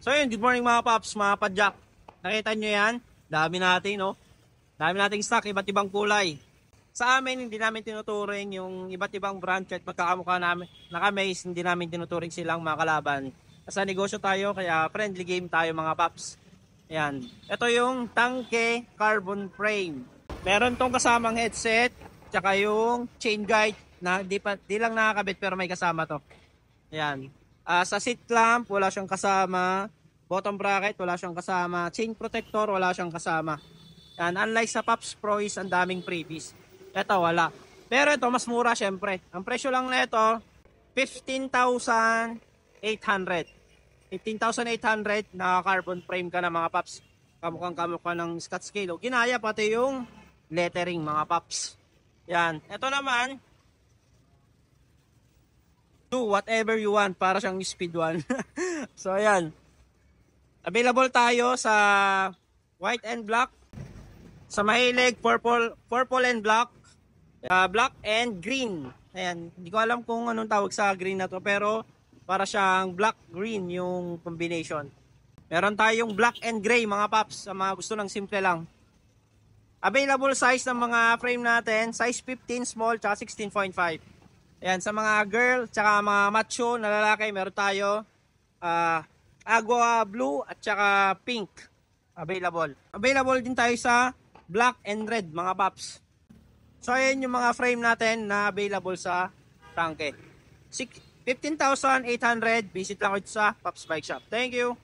So yun, good morning mga paps, mga padjak. Nakita nyo yan? Dami natin, no? Dami nating stock, iba't ibang kulay. Sa amin, hindi namin tinuturing yung iba't ibang brand kahit magkakamukha namin. Naka-maze, hindi namin tinuturing silang mga kalaban. Sa negosyo tayo, kaya friendly game tayo mga paps. Ayan. Ito yung Tangke Carbon Frame. Meron tong kasamang headset, tsaka yung chain guide na di lang nakakabit pero may kasama to. Ayan. Sa seat clamp, wala siyang kasama. Bottom bracket, wala siyang kasama. Chain protector, wala siyang kasama. Yan. Unlike sa Pops Pro is ang daming freebies. Ito, wala. Pero ito, mas mura syempre. Ang presyo lang na ito, 15,800. 15,800 na carbon frame ka na mga Pops. Kamukhang-kamukha ng Scotch scale. Ginaya pati yung lettering mga Pops. Yan. Ito naman, do whatever you want, para siyang speed 1. So ayan, available tayo sa white and black, sa mahilig purple and black, black and green. Ayan, hindi ko alam kung anong tawag sa green na to, pero para siyang black green yung combination. Meron tayong black and gray mga paps, sa mga gusto ng simple lang. Available size ng mga frame natin, size 15 small tsaka 16.5. Ayan, sa mga girl, tsaka mga macho na lalaki, meron tayo agua blue at tsaka pink available. Available din tayo sa black and red mga paps. So ayan yung mga frame natin na available sa Tangke. 15,800, visit lang ito sa Pops Bike Shop. Thank you!